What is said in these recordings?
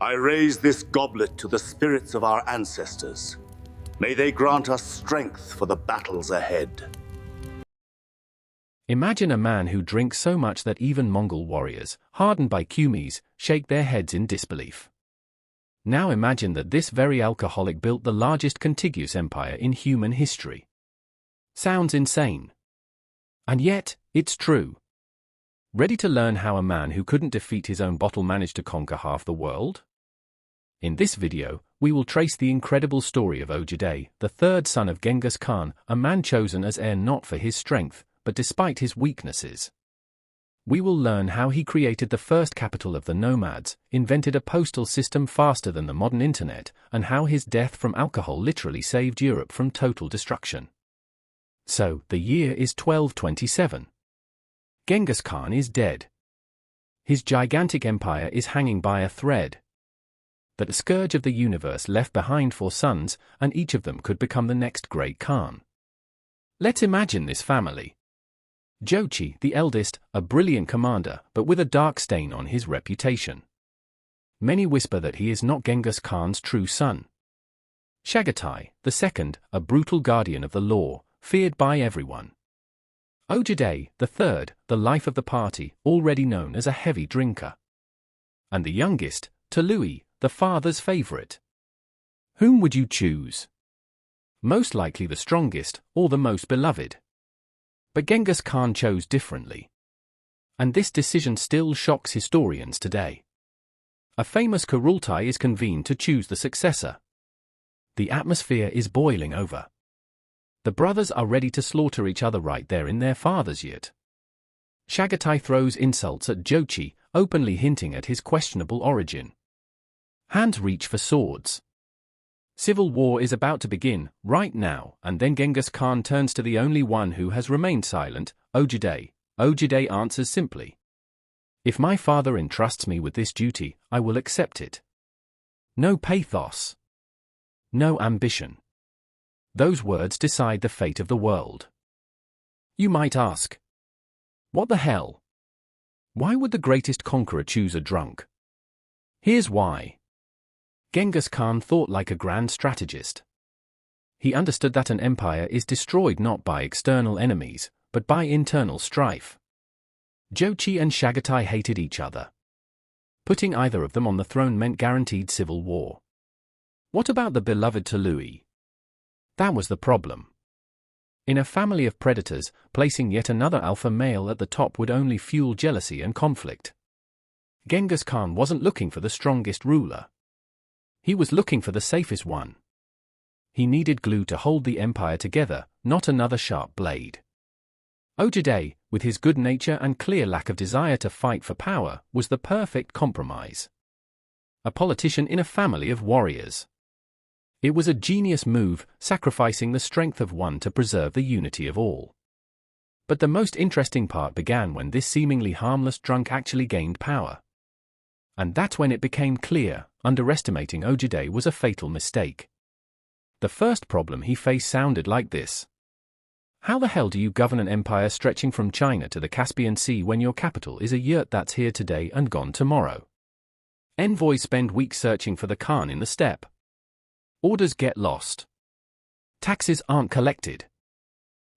I raise this goblet to the spirits of our ancestors. May they grant us strength for the battles ahead. Imagine a man who drinks so much that even Mongol warriors, hardened by kumis, shake their heads in disbelief. Now imagine that this very alcoholic built the largest contiguous empire in human history. Sounds insane. And yet, it's true. Ready to learn how a man who couldn't defeat his own bottle managed to conquer half the world? In this video, we will trace the incredible story of Subutai, the third son of Genghis Khan, a man chosen as heir not for his strength, but despite his weaknesses. We will learn how he created the first capital of the nomads, invented a postal system faster than the modern internet, and how his death from alcohol literally saved Europe from total destruction. So, the year is 1227. Genghis Khan is dead. His gigantic empire is hanging by a thread. The scourge of the universe left behind 4 sons, and each of them could become the next great Khan. Let's imagine this family. Jochi, the eldest, a brilliant commander, but with a dark stain on his reputation. Many whisper that he is not Genghis Khan's true son. Subutai, the second, a brutal guardian of the law, feared by everyone. Subutai, the third, the life of the party, already known as a heavy drinker. And the youngest, Tolui, the father's favorite. Whom would you choose? Most likely the strongest, or the most beloved. But Genghis Khan chose differently. And this decision still shocks historians today. A famous Kurultai is convened to choose the successor. The atmosphere is boiling over. The brothers are ready to slaughter each other right there in their father's yurt. Subutai throws insults at Jochi, openly hinting at his questionable origin. Hands reach for swords. Civil war is about to begin, right now, and then Genghis Khan turns to the only one who has remained silent, Subutai. Subutai answers simply. If my father entrusts me with this duty, I will accept it. No pathos. No ambition. Those words decide the fate of the world. You might ask. What the hell? Why would the greatest conqueror choose a drunk? Here's why. Genghis Khan thought like a grand strategist. He understood that an empire is destroyed not by external enemies, but by internal strife. Jochi and Subutai hated each other. Putting either of them on the throne meant guaranteed civil war. What about the beloved Tolui? That was the problem. In a family of predators, placing yet another alpha male at the top would only fuel jealousy and conflict. Genghis Khan wasn't looking for the strongest ruler. He was looking for the safest one. He needed glue to hold the empire together, not another sharp blade. Subutai, with his good nature and clear lack of desire to fight for power, was the perfect compromise. A politician in a family of warriors. It was a genius move, sacrificing the strength of one to preserve the unity of all. But the most interesting part began when this seemingly harmless drunk actually gained power. And that's when it became clear, underestimating Subutai was a fatal mistake. The first problem he faced sounded like this. How the hell do you govern an empire stretching from China to the Caspian Sea when your capital is a yurt that's here today and gone tomorrow? Envoys spend weeks searching for the Khan in the steppe. Orders get lost. Taxes aren't collected.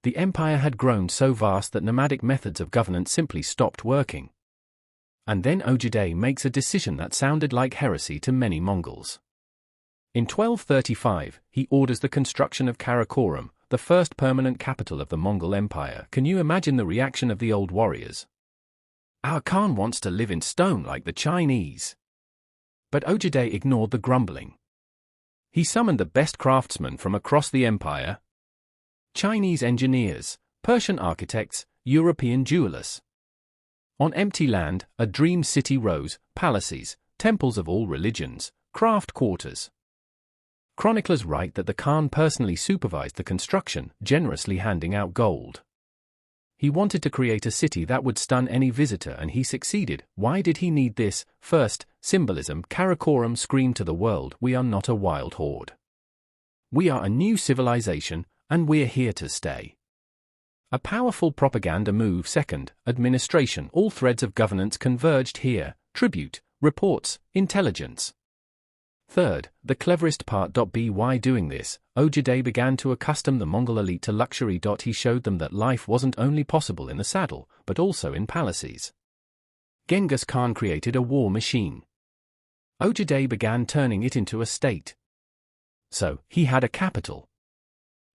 The empire had grown so vast that nomadic methods of governance simply stopped working. And then Subutai makes a decision that sounded like heresy to many Mongols. In 1235, he orders the construction of Karakoram, the first permanent capital of the Mongol Empire. Can you imagine the reaction of the old warriors? Our Khan wants to live in stone like the Chinese. But Subutai ignored the grumbling. He summoned the best craftsmen from across the empire. Chinese engineers, Persian architects, European jewelers. On empty land, a dream city rose, palaces, temples of all religions, craft quarters. Chroniclers write that the Khan personally supervised the construction, generously handing out gold. He wanted to create a city that would stun any visitor, and he succeeded. Why did he need this? First, symbolism. Karakoram screamed to the world, we are not a wild horde. We are a new civilization, and we're here to stay. A powerful propaganda move. Second, administration. All threads of governance converged here: tribute, reports, intelligence. Third, the cleverest part. By doing this, Ojide began to accustom the Mongol elite to luxury. He showed them that life wasn't only possible in the saddle, but also in palaces. Genghis Khan created a war machine. Ojide began turning it into a state. So, he had a capital.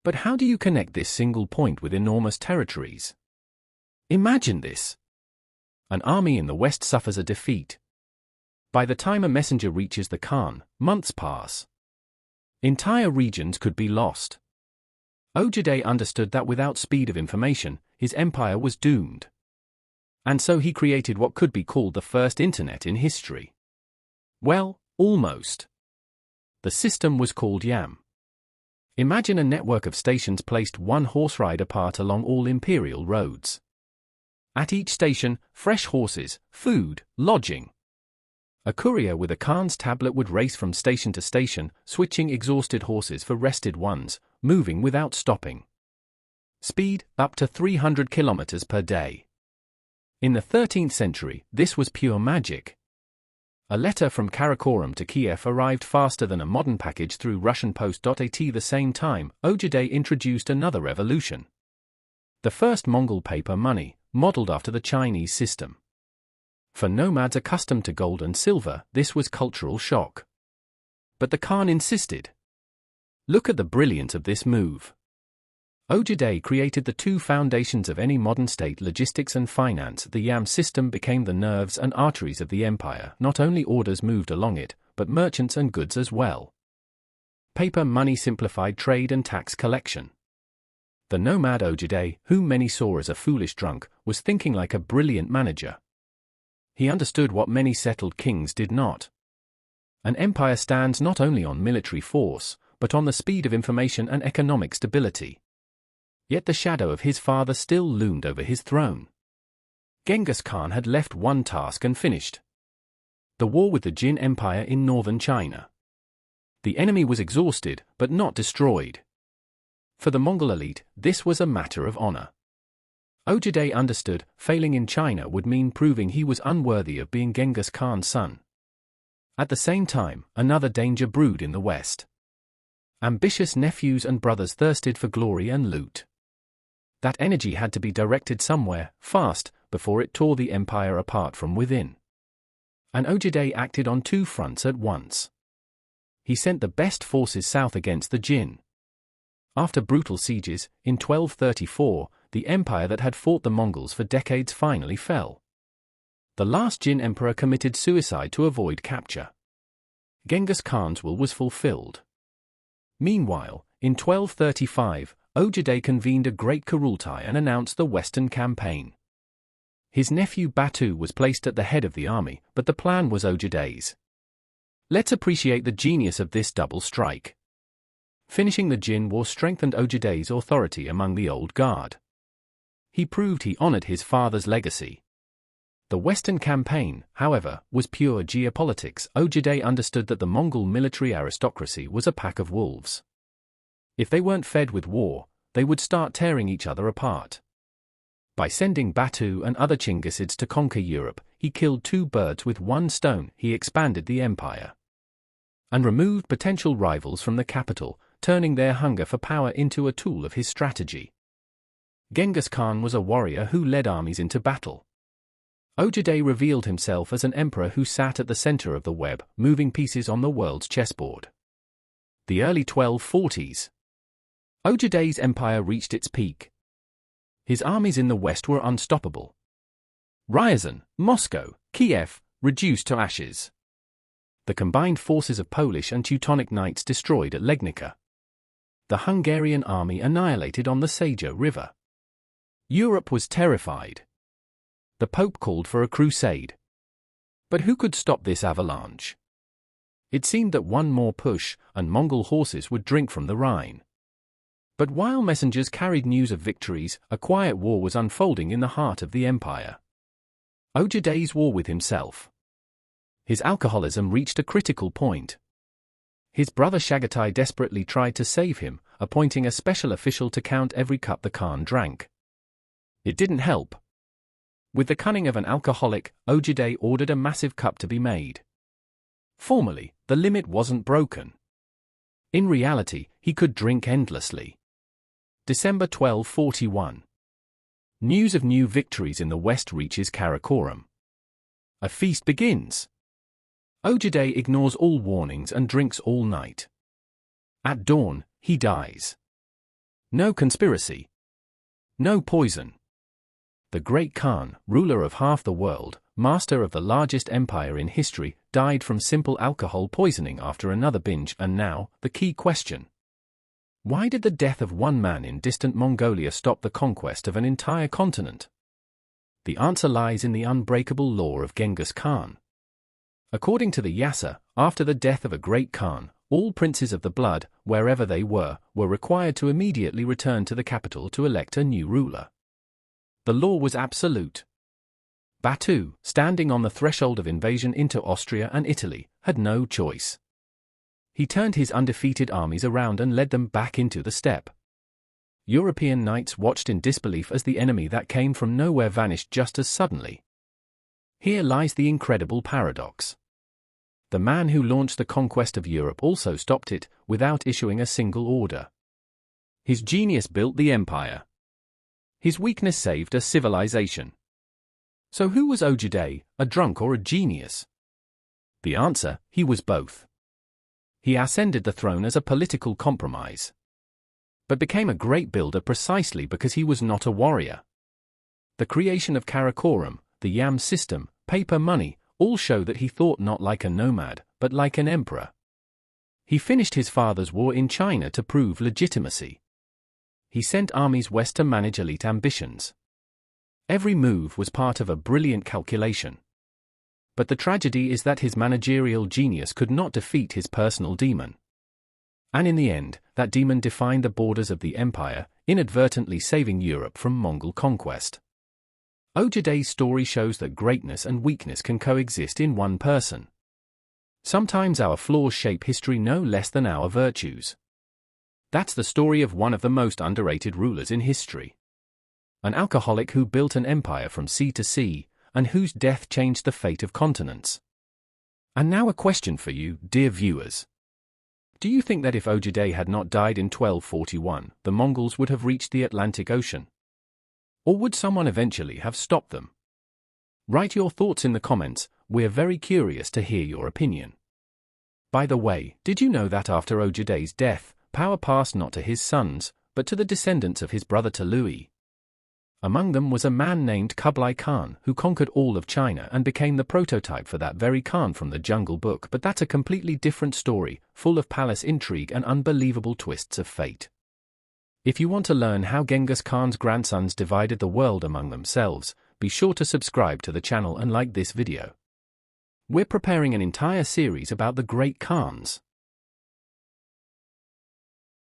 But how do you connect this single point with enormous territories? Imagine this. An army in the west suffers a defeat. By the time a messenger reaches the Khan, months pass. Entire regions could be lost. Ojide understood that without speed of information, his empire was doomed. And so he created what could be called the first internet in history. Well, almost. The system was called YAM. Imagine a network of stations placed one horse ride apart along all imperial roads. At each station, fresh horses, food, lodging. A courier with a Khan's tablet would race from station to station, switching exhausted horses for rested ones, moving without stopping. Speed up to 300 kilometers per day. In the 13th century, this was pure magic. A letter from Karakorum to Kiev arrived faster than a modern package through Russian post. At the same time, Ojide introduced another revolution. The first Mongol paper money, modeled after the Chinese system. For nomads accustomed to gold and silver, this was cultural shock. But the Khan insisted. Look at the brilliance of this move. Ojide created the two foundations of any modern state: logistics and finance. The YAM system became the nerves and arteries of the empire. Not only orders moved along it, but merchants and goods as well. Paper money simplified trade and tax collection. The nomad Ojide, whom many saw as a foolish drunk, was thinking like a brilliant manager. He understood what many settled kings did not. An empire stands not only on military force, but on the speed of information and economic stability. Yet the shadow of his father still loomed over his throne. Genghis Khan had left one task unfinished: the war with the Jin Empire in northern China. The enemy was exhausted, but not destroyed. For the Mongol elite, this was a matter of honor. Ojide understood failing in China would mean proving he was unworthy of being Genghis Khan's son. At the same time, another danger brewed in the west. Ambitious nephews and brothers thirsted for glory and loot. That energy had to be directed somewhere, fast, before it tore the empire apart from within. And Ojide acted on two fronts at once. He sent the best forces south against the Jin. After brutal sieges, in 1234, the empire that had fought the Mongols for decades finally fell. The last Jin emperor committed suicide to avoid capture. Genghis Khan's will was fulfilled. Meanwhile, in 1235, Ojide convened a great Kurultai and announced the Western Campaign. His nephew Batu was placed at the head of the army, but the plan was Ojide's. Let's appreciate the genius of this double strike. Finishing the Jin War strengthened Ojide's authority among the old guard. He proved he honored his father's legacy. The Western Campaign, however, was pure geopolitics. Ojide understood that the Mongol military aristocracy was a pack of wolves. If they weren't fed with war, they would start tearing each other apart. By sending Batu and other Chinggisids to conquer Europe, he killed two birds with one stone. He expanded the empire and removed potential rivals from the capital, turning their hunger for power into a tool of his strategy. Genghis Khan was a warrior who led armies into battle. Ojide revealed himself as an emperor who sat at the center of the web, moving pieces on the world's chessboard. The early 1240s. Ojide's empire reached its peak. His armies in the west were unstoppable. Ryazan, Moscow, Kiev, reduced to ashes. The combined forces of Polish and Teutonic knights destroyed at Legnica. The Hungarian army annihilated on the Saja River. Europe was terrified. The Pope called for a crusade. But who could stop this avalanche? It seemed that one more push, and Mongol horses would drink from the Rhine. But while messengers carried news of victories, a quiet war was unfolding in the heart of the empire. Ojide's war with himself. His alcoholism reached a critical point. His brother Subutai desperately tried to save him, appointing a special official to count every cup the Khan drank. It didn't help. With the cunning of an alcoholic, Ojide ordered a massive cup to be made. Formally, the limit wasn't broken. In reality, he could drink endlessly. December 1241. News of new victories in the west reaches Karakoram. A feast begins. Ojide ignores all warnings and drinks all night. At dawn, he dies. No conspiracy. No poison. The great Khan, ruler of half the world, master of the largest empire in history, died from simple alcohol poisoning after another binge. And now, the key question. Why did the death of one man in distant Mongolia stop the conquest of an entire continent? The answer lies in the unbreakable law of Genghis Khan. According to the Yasa, after the death of a great Khan, all princes of the blood, wherever they were required to immediately return to the capital to elect a new ruler. The law was absolute. Batu, standing on the threshold of invasion into Austria and Italy, had no choice. He turned his undefeated armies around and led them back into the steppe. European knights watched in disbelief as the enemy that came from nowhere vanished just as suddenly. Here lies the incredible paradox. The man who launched the conquest of Europe also stopped it, without issuing a single order. His genius built the empire. His weakness saved a civilization. So who was Ojide, a drunk or a genius? The answer, he was both. He ascended the throne as a political compromise, but became a great builder precisely because he was not a warrior. The creation of Karakoram, the yam system, paper money, all show that he thought not like a nomad, but like an emperor. He finished his father's war in China to prove legitimacy. He sent armies west to manage elite ambitions. Every move was part of a brilliant calculation. But the tragedy is that his managerial genius could not defeat his personal demon. And in the end, that demon defined the borders of the empire, inadvertently saving Europe from Mongol conquest. Ojide's story shows that greatness and weakness can coexist in one person. Sometimes our flaws shape history no less than our virtues. That's the story of one of the most underrated rulers in history. An alcoholic who built an empire from sea to sea, and whose death changed the fate of continents. And now a question for you, dear viewers. Do you think that if Ojide had not died in 1241, the Mongols would have reached the Atlantic Ocean? Or would someone eventually have stopped them? Write your thoughts in the comments, we're very curious to hear your opinion. By the way, did you know that after Ojide's death, power passed not to his sons, but to the descendants of his brother Tului? Among them was a man named Kublai Khan who conquered all of China and became the prototype for that very Khan from the Jungle Book, but that's a completely different story, full of palace intrigue and unbelievable twists of fate. If you want to learn how Genghis Khan's grandsons divided the world among themselves, be sure to subscribe to the channel and like this video. We're preparing an entire series about the great Khans.